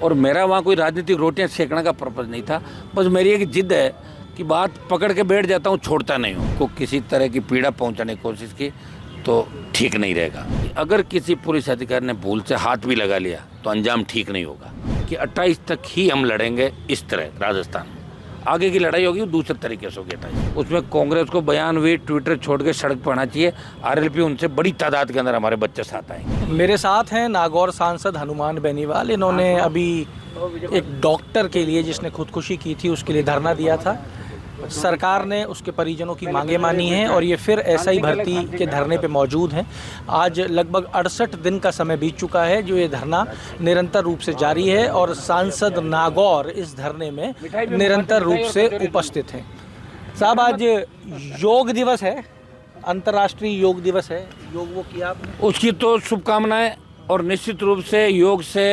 और मेरा वहाँ कोई राजनीतिक रोटियां सेकने का पर्पज़ नहीं था। बस मेरी एक जिद है कि बात पकड़ के बैठ जाता हूँ, छोड़ता नहीं हूँ। को किसी तरह की पीड़ा पहुँचाने की कोशिश की तो ठीक नहीं रहेगा। अगर किसी पुलिस अधिकारी ने भूल से हाथ भी लगा लिया तो अंजाम ठीक नहीं होगा। कि 28 तक ही हम लड़ेंगे इस तरह राजस्थान में। आगे की लड़ाई होगी वो दूसरे तरीके से होगी। 28 उसमें कांग्रेस को बयान हुई ट्विटर छोड़ के सड़क पर आना चाहिए। आरएलपी उनसे बड़ी तादाद के अंदर हमारे बच्चे साथ आएंगे। मेरे साथ हैं नागौर सांसद हनुमान बेनीवाल। इन्होंने अभी एक डॉक्टर के लिए जिसने खुदकुशी की थी उसके लिए धरना दिया था। सरकार ने उसके परिजनों की मांगे मानी हैं और ये फिर एसआई भर्ती के धरने पे मौजूद हैं। आज लगभग 68 दिन का समय बीत चुका है जो ये धरना निरंतर रूप से जारी है और सांसद नागौर इस धरने में निरंतर रूप से उपस्थित हैं। साहब, आज योग दिवस है, अंतर्राष्ट्रीय योग दिवस है। योग वो किया आपने? उसकी तो शुभकामनाएं। और निश्चित रूप से योग से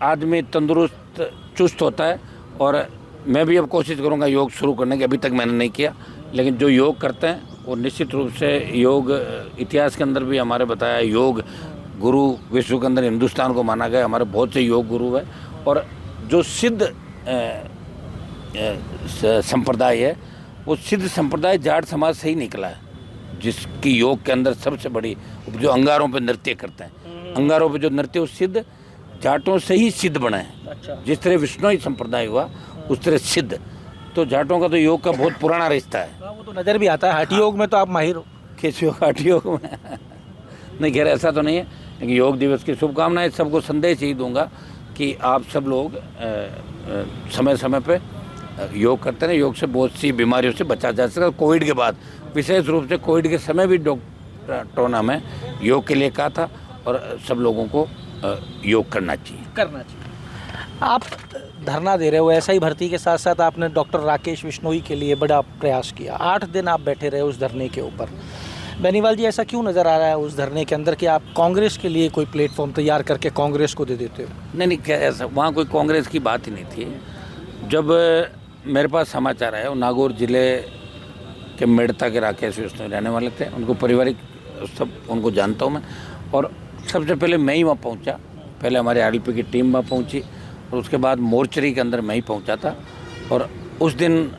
आदमी तंदुरुस्त चुस्त होता है। और मैं भी अब कोशिश करूंगा योग शुरू करने की। अभी तक मैंने नहीं किया, लेकिन जो योग करते हैं वो निश्चित रूप से योग इतिहास के अंदर भी हमारे बताया योग गुरु विश्व के अंदर हिंदुस्तान को माना गया। हमारे बहुत से योग गुरु है। और जो सिद्ध संप्रदाय है वो सिद्ध संप्रदाय जाट समाज से ही निकला है, जिसकी योग के अंदर सबसे बड़ी जो अंगारों पे नृत्य करते हैं, अंगारों पे जो नृत्य वो सिद्ध जाटों से ही सिद्ध बना है। अच्छा। जिस तरह विष्णुई संप्रदाय हुआ उस तरह सिद्ध। तो जाटों का तो योग का बहुत पुराना रिश्ता है। वो तो नज़र भी आता है। हठ योग में तो आप माहिर हो। किस योग? हठ योग में नहीं, खैर ऐसा तो नहीं है। लेकिन योग दिवस की शुभकामनाएं। सबको संदेश यही दूंगा कि आप सब लोग समय समय पे योग करते हैं। योग से बहुत सी बीमारियों से बचा जा सकता है। कोविड के बाद विशेष रूप से कोविड के समय भी डॉक्टरों ने हमें योग के लिए कहा था और सब लोगों को योग करना चाहिए। आप धरना दे रहे हो एसआई भर्ती के साथ साथ आपने डॉक्टर राकेश बिश्नोई के लिए बड़ा प्रयास किया। 8 दिन आप बैठे रहे उस धरने के ऊपर। बेनीवाल जी, ऐसा क्यों नज़र आ रहा है उस धरने के अंदर कि आप कांग्रेस के लिए कोई प्लेटफॉर्म तैयार करके कांग्रेस को दे देते हो? नहीं, क्या ऐसा वहाँ कोई कांग्रेस की बात ही नहीं थी। जब मेरे पास समाचार आया, नागौर जिले के मेड़ता के राकेश बिश्नोई रहने वाले थे। उनको पारिवारिक सब उनको जानता हूँ मैं। और सबसे पहले मैं ही वहाँ पहुँचा। पहले हमारे आरएलपी की टीम वहाँ पहुँची और उसके बाद मोर्चरी के अंदर मैं ही पहुँचा था। और उस दिन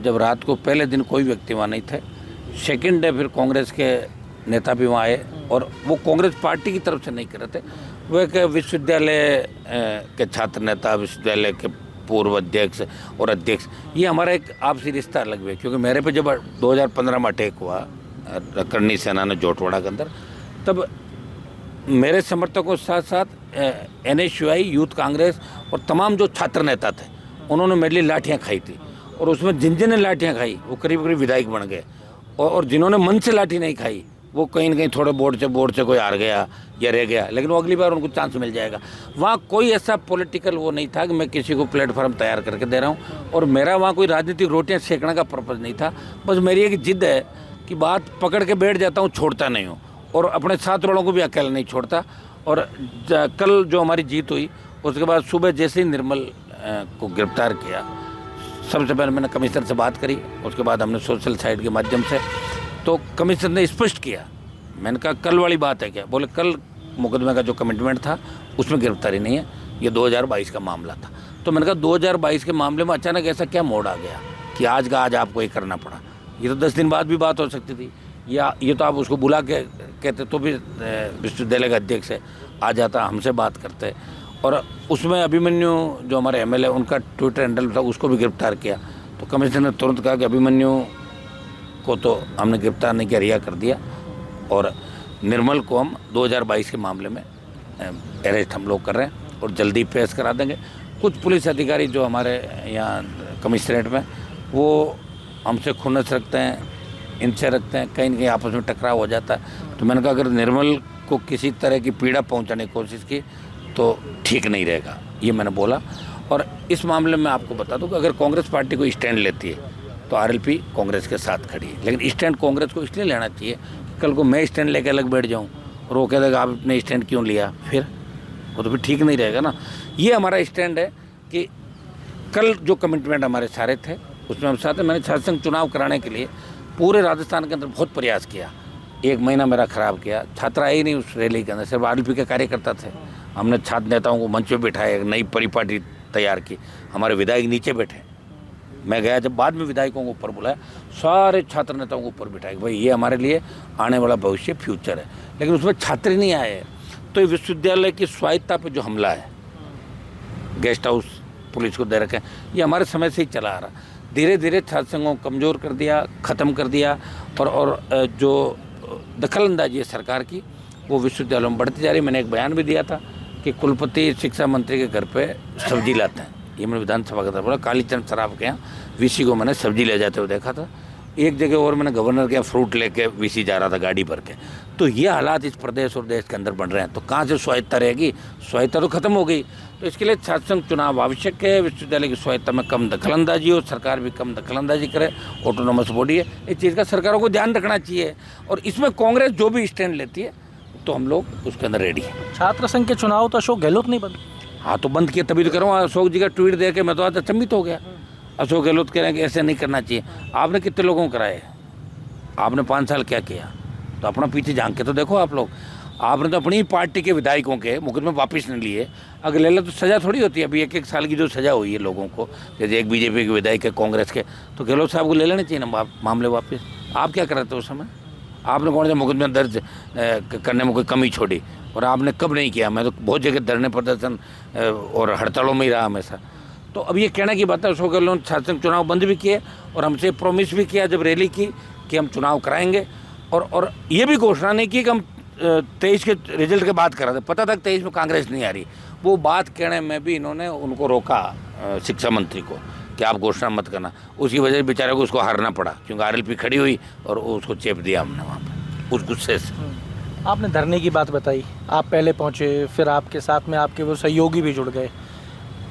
जब रात को पहले दिन कोई व्यक्ति वहाँ नहीं थे, सेकंड डे फिर कांग्रेस के नेता भी वहाँ आए। और वो कांग्रेस पार्टी की तरफ से नहीं कर रहे थे, वो एक विश्वविद्यालय के छात्र नेता, विश्वविद्यालय के पूर्व अध्यक्ष और अध्यक्ष। ये हमारा एक आपसी रिश्ता अलग है। क्योंकि मेरे पे जब 2015 में अटैक हुआ करनी सेना ने जोटवाड़ा के अंदर, तब मेरे समर्थकों के साथ साथ एनएसयूआई, यूथ कांग्रेस और तमाम जो छात्र नेता थे उन्होंने मेरे लिए लाठियाँ खाई थी। और उसमें जिन जिन ने लाठियाँ खाई वो करीब करीब विधायक बन गए। और जिन्होंने मन से लाठी नहीं खाई वो कहीं न कहीं थोड़े बोर्ड से कोई हार गया या रह गया, लेकिन वो अगली बार उनको चांस मिल जाएगा। वहाँ कोई ऐसा पॉलिटिकल वो नहीं था कि मैं किसी को प्लेटफॉर्म तैयार करके दे रहा हूँ। और मेरा वहाँ कोई राजनीतिक रोटियाँ सेकने का पर्पज़ नहीं था। बस मेरी एक जिद है कि बात पकड़ के बैठ जाता हूँ, छोड़ता नहीं हूँ। और अपने साथ वालों को भी अकेला नहीं छोड़ता। और कल जो हमारी जीत हुई उसके बाद सुबह जैसे ही निर्मल को गिरफ्तार किया, सबसे पहले मैंने कमिश्नर से बात करी। उसके बाद हमने सोशल साइट के माध्यम से, तो कमिश्नर ने स्पष्ट किया। मैंने कहा कल वाली बात है क्या? बोले कल मुकदमे का जो कमिटमेंट था उसमें गिरफ्तारी नहीं है, ये 2022 का मामला था। तो मैंने कहा 2022 के मामले में अचानक ऐसा क्या मोड़ आ गया कि आज का आज आपको ये करना पड़ा? ये तो 10 दिन बाद भी बात हो सकती थी, या ये तो आप उसको बुला के कहते तो भी विश्वविद्यालय का अध्यक्ष है, आ जाता, हमसे बात करते। और उसमें अभिमन्यु जो हमारे एमएलए उनका ट्विटर हैंडल था उसको भी गिरफ्तार किया। तो कमिश्नर ने तुरंत कहा कि अभिमन्यु को तो हमने गिरफ्तार नहीं किया, रिहा कर दिया। और निर्मल को हम 2022 के मामले में अरेस्ट हम लोग कर रहे हैं और जल्दी पेश करा देंगे। कुछ पुलिस अधिकारी जो हमारे यहाँ कमिश्नरेट में वो हमसे खुन्नस रखते हैं, इनसे रखते हैं, कहीं न कहीं आपस में टकराव हो जाता है। तो मैंने कहा अगर निर्मल को किसी तरह की पीड़ा पहुंचाने की कोशिश की तो ठीक नहीं रहेगा, ये मैंने बोला। और इस मामले में आपको बता दूं कि अगर कांग्रेस पार्टी को स्टैंड लेती है तो आरएलपी कांग्रेस के साथ खड़ी है। लेकिन स्टैंड कांग्रेस को इसलिए लेना चाहिए कि कल को मैं स्टैंड लेकर अलग बैठ जाऊँ और वो कह देगा आपने स्टैंड क्यों लिया, फिर वो तो फिर ठीक नहीं रहेगा ना। ये हमारा स्टैंड है कि कल जो कमिटमेंट हमारे सारे थे उसमें हम साथ हैं। मैंने छात्र संघ चुनाव कराने के लिए पूरे राजस्थान के अंदर बहुत प्रयास किया। 1 महीना मेरा ख़राब किया, छात्र आए ही नहीं उस रैली के अंदर, सिर्फ आरएलपी के कार्यकर्ता थे। हमने छात्र नेताओं को मंच पे बिठाया, एक नई परिपाटी तैयार की, हमारे विधायक नीचे बैठे। मैं गया जब बाद में विधायकों को ऊपर बुलाया, सारे छात्र नेताओं को ऊपर बिठाया कि भाई ये हमारे लिए आने वाला भविष्य फ्यूचर है, लेकिन उसमें छात्र ही नहीं आए। तो ये विश्वविद्यालय की स्वायत्ता पे जो हमला है, गेस्ट हाउस पुलिस को दे रखे, ये हमारे समय से ही चला आ रहा। धीरे धीरे छात्र संघों को कमज़ोर कर दिया, ख़त्म कर दिया, और जो दखलंदाजी है सरकार की वो विश्वविद्यालयों में बढ़ती जा रही। मैंने एक बयान भी दिया था कि कुलपति शिक्षा मंत्री के घर पे सब्जी लाते हैं, ये मैंने विधानसभा का तरफ बोला। कालीचंद सराफ के यहाँ वीसी को मैंने सब्जी ले जाते हुए देखा था। एक जगह और मैंने गवर्नर के यहाँ फ्रूट लेके वीसी जा रहा था गाड़ी भर के। तो ये हालात इस प्रदेश और देश के अंदर बन रहे हैं, तो कहाँ से स्वायत्ता रहेगी? स्वायत्ता तो खत्म हो गई। तो इसके लिए छात्र संघ चुनाव आवश्यक है, विश्वविद्यालय की स्वायत्ता में कम दखलंदाजी हो, सरकार भी कम दखलंदाजी करे, ऑटोनोमस बॉडी है, इस चीज़ का सरकारों को ध्यान रखना चाहिए। और इसमें कांग्रेस जो भी स्टैंड लेती है तो हम लोग उसके अंदर रेडी हैं। छात्र संघ के चुनाव तो अशोक गहलोत नहीं बंद। हाँ, तो बंद किया, तभी तो कर रहा हूँ। अशोक जी का ट्वीट दे के मैं तो आज अचंभित हो गया। अशोक गहलोत कह रहे हैं कि ऐसे नहीं करना चाहिए। आपने कितने लोगों को कराए? आपने 5 साल क्या किया? तो अपना पीछे झांक के तो देखो आप लोग। आपने तो अपनी ही पार्टी के विधायकों के मुकदमे वापस नहीं लिए। अगर ले लो तो सज़ा थोड़ी होती है। अभी 1-1 साल की जो सज़ा हुई है लोगों को, जैसे एक बीजेपी के विधायक है, कांग्रेस के, तो गहलोत साहब को ले लेने चाहिए ना मामले वापस। आप क्या कर रहे थे उस समय? आपने कौन से मुकदमे दर्ज करने में कोई कमी छोड़ी? और आपने कब नहीं किया? मैं तो बहुत जगह धरने प्रदर्शन और हड़तालों में ही रहा हमेशा। तो अब ये कहने की बात है, अशोक गहलोत छात्र संघ चुनाव बंद भी किए और हमसे प्रॉमिस भी किया जब रैली की कि हम चुनाव कराएंगे, और ये भी घोषणा नहीं की कि हम 23 के रिजल्ट के बाद करा थे। पता था 23 में कांग्रेस नहीं आ रही। वो बात कहने में भी इन्होंने उनको रोका, शिक्षा मंत्री को, कि आप घोषणा मत करना। उसकी वजह से बेचारे को उसको हारना पड़ा, क्योंकि आरएलपी खड़ी हुई और उसको चेप दिया हमने वहाँ पर उस गुस्से से। आपने धरने की बात बताई, आप पहले पहुँचे, फिर आपके साथ में आपके वो सहयोगी भी जुड़ गए।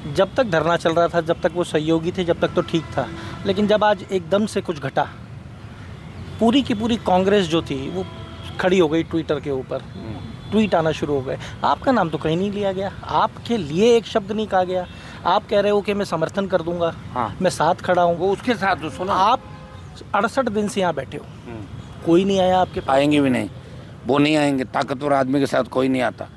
जब तक धरना चल रहा था, जब तक वो सहयोगी थे, जब तक तो ठीक था, लेकिन जब आज एकदम से कुछ घटा, पूरी की पूरी कांग्रेस जो थी वो खड़ी हो गई ट्विटर के ऊपर, ट्वीट आना शुरू हो गए। आपका नाम तो कहीं नहीं लिया गया, आपके लिए एक शब्द नहीं कहा गया। आप कह रहे हो कि मैं समर्थन कर दूंगा, हाँ, मैं साथ खड़ा हूँ। वो उसके साथ तो सुनो, आप 68 दिन से यहाँ बैठे हो, कोई नहीं आया आपके पास? आएंगे भी नहीं, वो नहीं आएंगे। ताकतवर आदमी के साथ कोई नहीं आता,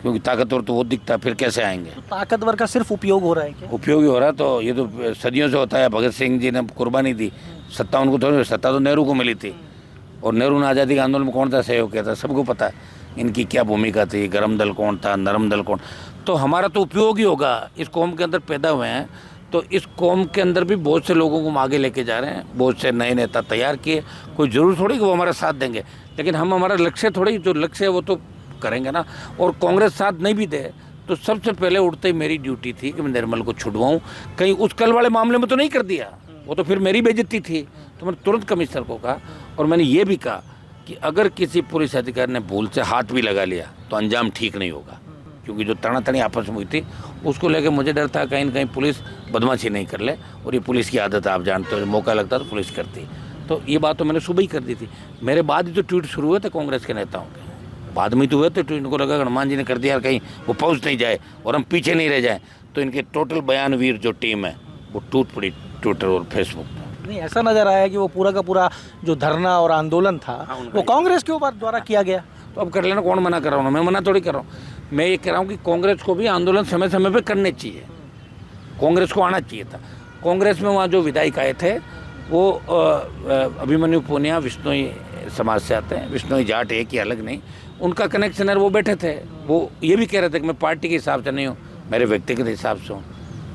क्योंकि ताकतवर तो वो दिखता है, फिर कैसे आएंगे? तो ताकतवर का सिर्फ उपयोग हो रहा है क्या? उपयोगी हो रहा, तो ये तो सदियों से होता है। भगत सिंह जी ने कुर्बानी दी, सत्ता उनको थोड़ी, सत्ता तो नेहरू को मिली थी। और नेहरू ने आज़ादी के आंदोलन में कौन सा सहयोग किया था? सबको पता है इनकी क्या भूमिका थी, गरम दल कौन था, नरम दल कौन। तो हमारा तो उपयोग ही होगा। इस कौम के अंदर पैदा हुए हैं, तो इस कौम के अंदर भी बहुत से लोगों को हम आगे लेके जा रहे हैं, बहुत से नए नेता तैयार किए। कोई जरूर थोड़ी कि वो हमारा साथ देंगे, लेकिन हम हमारा लक्ष्य थोड़ी, जो लक्ष्य है वो तो करेंगे ना। और कांग्रेस साथ नहीं भी दे तो सबसे पहले उठते ही मेरी ड्यूटी थी कि मैं निर्मल को छुड़वाऊँ। कहीं उस कल वाले मामले में तो नहीं कर दिया, वो तो फिर मेरी बेइज्जती थी। तो मैंने तुरंत कमिश्नर को कहा, और मैंने ये भी कहा कि अगर किसी पुलिस अधिकारी ने भूल से हाथ भी लगा लिया तो अंजाम ठीक नहीं होगा, क्योंकि जो तनातनी आपस में हुई थी उसको लेकर मुझे डर था कहीं न कहीं पुलिस बदमाशी नहीं कर ले। और ये पुलिस की आदत है, आप जानते हो, मौका लगता तो पुलिस करती। तो ये बात तो मैंने सुबह ही कर दी थी। मेरे बाद ही तो ट्वीट शुरू हुए थे कांग्रेस के नेताओं के, बाद में तो हुए थे ट्वीट। इनको लगा हनुमान जी ने कर दिया यार, कहीं वो पहुँच नहीं जाए और हम पीछे नहीं रह जाए। तो इनके टोटल बयानवीर जो टीम है वो टूट पड़ी ट्विटर और फेसबुक पर। नहीं, ऐसा नजर आया कि वो पूरा का पूरा जो धरना और आंदोलन था, हाँ, वो कांग्रेस के ऊपर द्वारा किया गया। तो अब कर लेना, कौन मना कर रहा हूँ? मैं मना थोड़ी कर रहा हूँ। मैं ये कह रहा हूँ कि कांग्रेस को भी आंदोलन समय समय पे करने चाहिए, कांग्रेस को आना चाहिए था। कांग्रेस में वहाँ जो विधायक आए थे वो अभिमन्यु पूनिया विश्नोई समाज से आते हैं, विश्नोई जाट एक ही, अलग नहीं, उनका कनेक्शन है। वो बैठे थे, वो ये भी कह रहे थे कि मैं पार्टी के हिसाब से नहीं हूँ, मेरे व्यक्तिगत हिसाब से हूँ,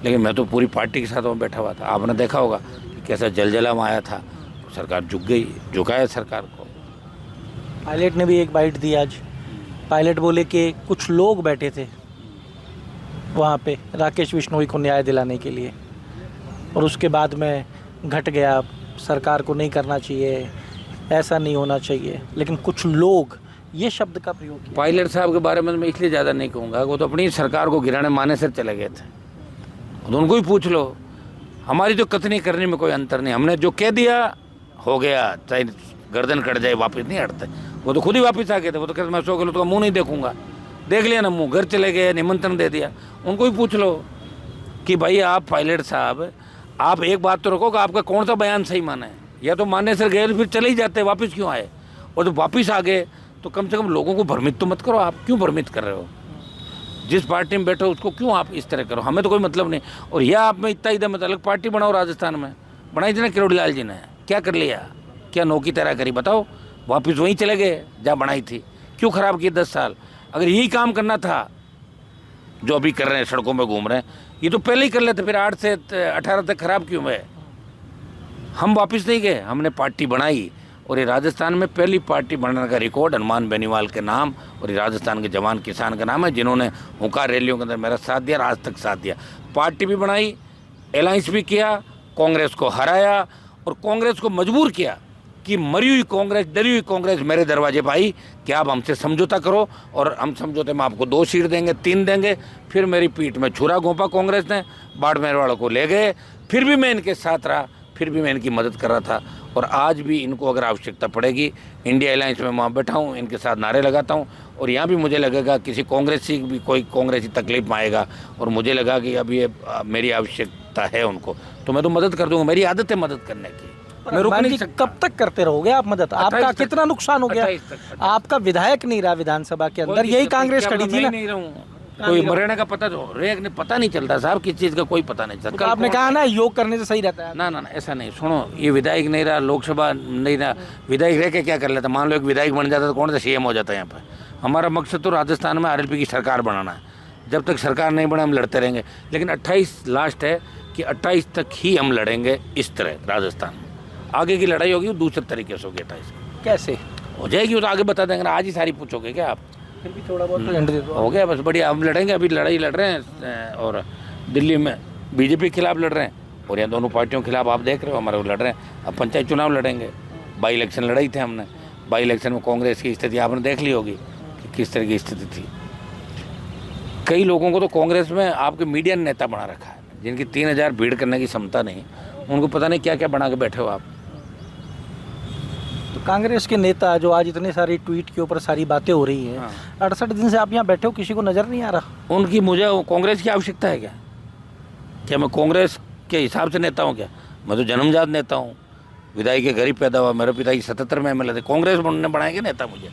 लेकिन मैं तो पूरी पार्टी के साथ वहाँ बैठा हुआ था। आपने देखा होगा कि कैसा जलजला वहाँ आया था, सरकार झुक गई, झुकाया सरकार को। पायलट ने भी एक बाइट दी आज। पायलट बोले कि कुछ लोग बैठे थे वहाँ पे राकेश बिश्नोई को न्याय दिलाने के लिए, और उसके बाद में घट गया, सरकार को नहीं करना चाहिए, ऐसा नहीं होना चाहिए, लेकिन कुछ लोग, ये शब्द का प्रयोग किया। पायलट साहब के बारे में मैं इसलिए ज़्यादा नहीं कहूँगा, वो तो अपनी सरकार को गिराने मारने से चले गए थे। तो उनको ही पूछ लो, हमारी तो कथनी करने में कोई अंतर नहीं। हमने जो कह दिया हो गया, चाहे गर्दन कट जाए वापस नहीं हटते। वो तो खुद ही वापस आ गए थे। वो तो कहते मैं अशोक गहलोत का मुँह नहीं देखूंगा, देख लिया ना मुँह, घर चले गए, निमंत्रण दे दिया। उनको ही पूछ लो कि भाई आप पायलट साहब, आप एक बात तो रखो कि आपका कौन सा बयान सही माना है, या तो मानने से गए फिर चले ही जाते, वापस क्यों आए? और जब वापस आ गए तो कम से कम लोगों को भ्रमित तो मत करो। आप क्यों भ्रमित कर रहे हो? जिस पार्टी में बैठो उसको क्यों आप इस तरह करो, हमें तो कोई मतलब नहीं। और यह आप में इतना इधर मतलब अलग पार्टी बनाओ, राजस्थान में बनाई थी ना किरोड़ीलाल जी ने, क्या कर लिया, क्या नौकी तरह करी बताओ, वापस वहीं चले गए जहाँ बनाई थी, क्यों ख़राब किए 10 साल। अगर यही काम करना था जो अभी कर रहे हैं, सड़कों में घूम रहे हैं, ये तो पहले ही कर लेते, फिर 8 से 18 तक ख़राब क्यों है। हम वापस नहीं गए, हमने पार्टी बनाई और ये राजस्थान में पहली पार्टी बनाने का रिकॉर्ड हनुमान बेनीवाल के नाम और ये राजस्थान के जवान किसान का नाम है, जिन्होंने हुंकार रैलियों के अंदर मेरा साथ दिया और आज तक साथ दिया। पार्टी भी बनाई, अलायंस भी किया, कांग्रेस को हराया और कांग्रेस को मजबूर किया कि मरी हुई कांग्रेस, डरी हुई कांग्रेस मेरे दरवाजे पर आई कि आप हमसे समझौता करो और हम समझौते में आपको 2 सीट देंगे, 3 देंगे। फिर मेरी पीठ में छुरा घोंपा कांग्रेस ने, बाड़मेर वालों को ले गए, फिर भी मैं इनके साथ रहा, फिर भी मैं इनकी मदद कर रहा था। और आज भी इनको अगर आवश्यकता पड़ेगी, इंडिया अलायंस में वहाँ बैठा हूँ, इनके साथ नारे लगाता हूँ। और यहाँ भी मुझे लगेगा किसी कांग्रेसी भी कोई कांग्रेसी तकलीफ में आएगा और मुझे लगा कि अब ये मेरी आवश्यकता है उनको, तो मैं तो मदद कर दूँगा, मेरी आदत है मदद करने की। मैं रुक नहीं सकता। कब तक करते रहोगे आप मदद? आपका कितना नुकसान हो गया? आपका विधायक नहीं रहा विधानसभा के अंदर, यही कांग्रेस खड़ी थी ना। नहीं रहूँ, कोई मरने का पता तो रेग पता नहीं चलता साहब, किस चीज़ का कोई पता नहीं चलता। तो आपने कहा ना योग करने से सही रहता है। ना ना ना, ऐसा नहीं, सुनो, ये विधायक नहीं रहा, लोकसभा नहीं रहा, विधायक रह के क्या कर लेता। मान लो एक विधायक बन जाता तो कौन सा सीएम हो जाता है यहाँ पर। हमारा मकसद तो राजस्थान में आरएलपी की सरकार बनाना है। जब तक सरकार नहीं बने हम लड़ते रहेंगे, लेकिन 28 लास्ट है कि 28 तक ही हम लड़ेंगे इस तरह राजस्थान में। आगे की लड़ाई होगी वो दूसरे तरीके से होगी। 28 कैसे हो जाएगी वो तो आगे बता देंगे ना, आज ही सारी पूछोगे क्या आप? फिर भी थोड़ा बहुत तो एंड दे दो। हो गया बस, बढ़िया, हम लड़ेंगे। अभी लड़ाई लड़ रहे हैं और दिल्ली में बीजेपी के खिलाफ लड़ रहे हैं और यहाँ दोनों पार्टियों के खिलाफ आप देख रहे हो हमारे लड़ रहे हैं। अब पंचायत चुनाव लड़ेंगे, बाई इलेक्शन लड़ाई थे हमने, बाई इलेक्शन में कांग्रेस की स्थिति आपने देख ली होगी कि किस तरह की स्थिति थी। कई लोगों को तो कांग्रेस में आपके मीडिया ने नेता बना रखा है, जिनकी 3000 भीड़ करने की क्षमता नहीं, उनको पता नहीं क्या क्या बना के बैठे हो आप। तो कांग्रेस के नेता जो आज इतने सारी ट्वीट के ऊपर सारी बातें हो रही हैं, 68 दिन से आप यहाँ बैठे हो, किसी को नज़र नहीं आ रहा? उनकी मुझे कांग्रेस की आवश्यकता है क्या? क्या मैं कांग्रेस के हिसाब से नेता हूँ क्या? मैं तो जन्मजात नेता हूँ, विधायक के गरीब पैदा हुआ, मेरे पिता की 77 में MLA थे। कांग्रेस ने बनाएंगे नेता मुझे?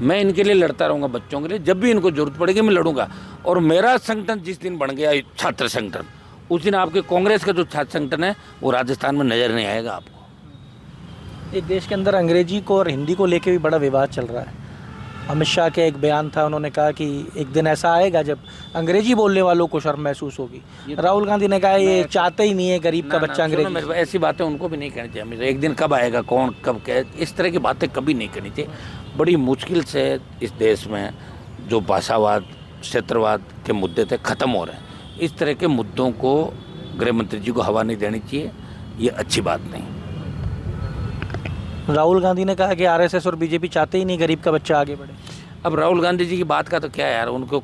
मैं इनके लिए लड़ता रहूँगा, बच्चों के लिए, जब भी इनको जरूरत पड़ेगी मैं लड़ूंगा। और मेरा संगठन जिस दिन बन गया छात्र संगठन, उस दिन आपके कांग्रेस का जो छात्र संगठन है वो राजस्थान में नज़र नहीं आएगा आपको। एक देश के अंदर अंग्रेजी को और हिंदी को लेके भी बड़ा विवाद चल रहा है। अमित शाह का एक बयान था, उन्होंने कहा कि एक दिन ऐसा आएगा जब अंग्रेजी बोलने वालों को शर्म महसूस होगी। राहुल गांधी ने कहा ये चाहते ही नहीं है गरीब का बच्चा अंग्रेजी। ऐसी बातें उनको भी नहीं करनी चाहिए। एक दिन कब आएगा, कौन कब क्या, इस तरह की बातें कभी नहीं करनी चाहिए। बड़ी मुश्किल से इस देश में जो भाषावाद, क्षेत्रवाद के मुद्दे थे ख़त्म हो रहे हैं। इस तरह के मुद्दों को गृह मंत्री जी को हवा नहीं देनी चाहिए, ये अच्छी बात नहीं। राहुल गांधी ने कहा कि आरएसएस और बीजेपी चाहते ही नहीं गरीब का बच्चा आगे बढ़े। अब राहुल गांधी जी की बात का तो क्या है यार, उनको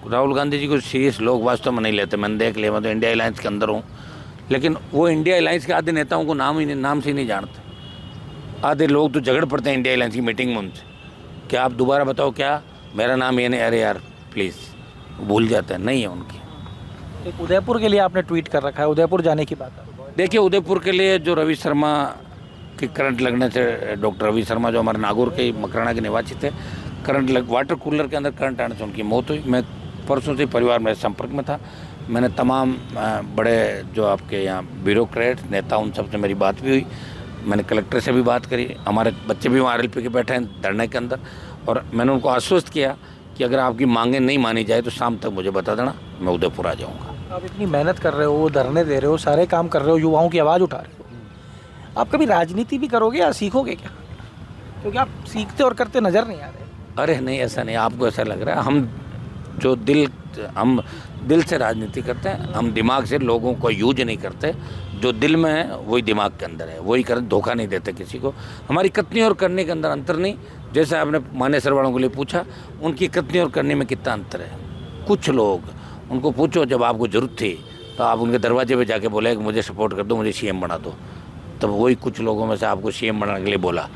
राहुल गांधी जी को सीरियस लोग वास्तव में नहीं लेते। मैंने देख लिया, मैं तो इंडिया अलायंस के अंदर हूँ, लेकिन वो इंडिया अलायंस के आधे नेताओं को नाम से ही नहीं जानते। आधे लोग तो झगड़ पड़ते हैं इंडिया अलायंस की मीटिंग में उनसे, क्या आप दोबारा बताओ क्या मेरा नाम ये नहीं, अरे यार प्लीज़, भूल जाते हैं, नहीं है उनकी। एक उदयपुर के लिए आपने ट्वीट कर रखा है, उदयपुर जाने की बात है। देखिए, उदयपुर के लिए जो रवि शर्मा की करंट लगने से, डॉक्टर रवि शर्मा जो हमारे नागौर के मकराना के निवासी थे, वाटर कूलर के अंदर करंट आने से उनकी मौत हुई। मैं परसों से परिवार मेरे संपर्क में था, मैंने तमाम बड़े जो आपके यहाँ ब्यूरोक्रेट नेता उन सब से मेरी बात भी हुई, मैंने कलेक्टर से भी बात करी, हमारे बच्चे भी वहाँ RLP के बैठे हैं धरने के अंदर, और मैंने उनको आश्वस्त किया कि अगर आपकी मांगें नहीं मानी जाए तो शाम तक मुझे बता देना, मैं उदयपुर आ जाऊँगा। आप इतनी मेहनत कर रहे हो, धरने दे रहे हो, सारे काम कर रहे हो, युवाओं की आवाज़ उठा रहे हो, आप कभी राजनीति भी करोगे या सीखोगे क्या? क्योंकि आप सीखते और करते नज़र नहीं आ रहे। अरे नहीं, ऐसा नहीं, आपको ऐसा लग रहा है। हम दिल से राजनीति करते हैं, हम दिमाग से लोगों को यूज नहीं करते। जो दिल में है वही दिमाग के अंदर है, वही कर, धोखा नहीं देते किसी को। हमारी कथनी और करने के अंदर अंतर नहीं। जैसे आपने मानेसर वालों के लिए पूछा, उनकी कथनी और करने में कितना अंतर है। कुछ लोग, उनको पूछो जब आपको ज़रूरत थी तो आप उनके दरवाजे पे जाके बोले कि मुझे सपोर्ट कर दो, मुझे CM बना दो, तब वही कुछ लोगों में से आपको CM बनाने के लिए बोला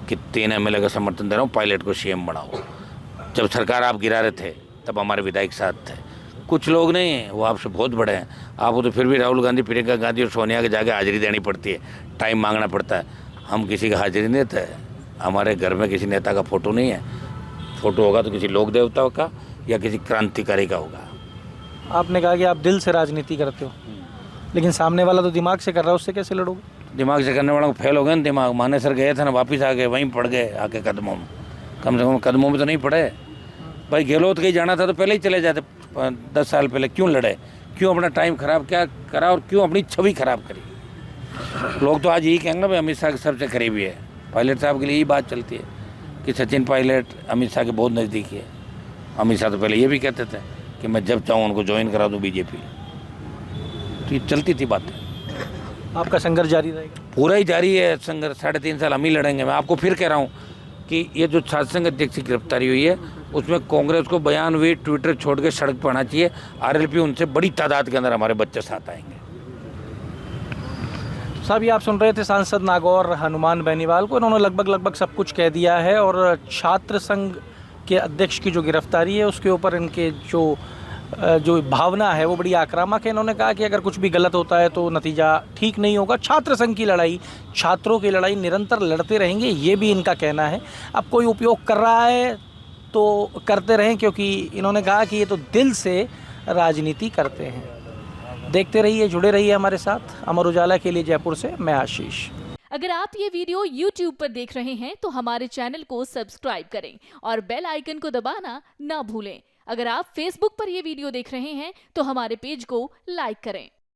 कि 3 MLA का समर्थन दे रहा हूँ, पायलट को CM बनाओ। जब सरकार आप गिरा रहे थे तब हमारे विधायक साथ थे। कुछ लोग नहीं हैं, वो आपसे बहुत बड़े हैं, आपको तो फिर भी राहुल गांधी, प्रियंका गांधी और सोनिया के जाके हाजिरी देनी पड़ती है, टाइम मांगना पड़ता है। हम किसी का हाजिरी नहीं देते, हमारे घर में किसी नेता का फ़ोटो नहीं है। फ़ोटो होगा तो किसी लोक देवताओं का या किसी क्रांतिकारी का होगा। आपने कहा कि आप दिल से राजनीति करते हो, लेकिन सामने वाला तो दिमाग से कर रहा है, उससे कैसे लड़ोगे? दिमाग से करने वालों को फेल हो गए ना दिमाग। मानेसर गए थे ना, वापस आ गए, वहीं पड़ गए आके कदमों में। कम से कम कदमों में तो नहीं पड़े भाई। गहलोत कहीं जाना था तो पहले ही चले जाते 10 साल पहले। क्यों लड़े, क्यों अपना टाइम खराब क्या करा और क्यों अपनी छवि खराब करी? लोग तो आज यही कहेंगे भाई अमित शाह के सबसे करीबी है। पायलट साहब के लिए यही बात चलती है कि सचिन पायलट अमित शाह के बहुत नज़दीकी है। अमित शाह तो पहले ये भी कहते थे कि मैं जब चाहूँ उनको ज्वाइन करा दूँ बीजेपी। तो ये चलती थी बातें। आपका संघर्ष जारी रहेगा? पूरा ही जारी है संघर्ष। 3.5 साल हम ही लड़ेंगे। मैं आपको फिर कह रहा हूँ कि ये जो छात्र संघ अध्यक्ष की गिरफ्तारी हुई है उसमें कांग्रेस को बयान हुए ट्विटर छोड़ के सड़क पर आना चाहिए। आरएलपी उनसे बड़ी तादाद के अंदर हमारे बच्चे साथ आएंगे। साहब, ये आप सुन रहे थे सांसद नागौर हनुमान बेनीवाल को। इन्होंने लगभग सब कुछ कह दिया है और छात्र संघ के अध्यक्ष की जो गिरफ्तारी है उसके ऊपर इनके जो भावना है वो बड़ी आक्रामक है। इन्होंने कहा कि अगर कुछ भी गलत होता है तो नतीजा ठीक नहीं होगा। छात्र संघ की लड़ाई, छात्रों की लड़ाई निरंतर लड़ते रहेंगे, ये भी इनका कहना है। अब कोई उपयोग कर रहा है तो करते रहें, क्योंकि इन्होंने कहा कि ये तो दिल से राजनीति करते हैं। देखते रहिए, जुड़े रहिए हमारे साथ। अमर उजाला के लिए जयपुर से मैं आशीष। अगर आप ये वीडियो YouTube पर देख रहे हैं तो हमारे चैनल को सब्सक्राइब करें और बेल आइकन को दबाना ना भूलें। अगर आप Facebook पर ये वीडियो देख रहे हैं तो हमारे पेज को लाइक करें।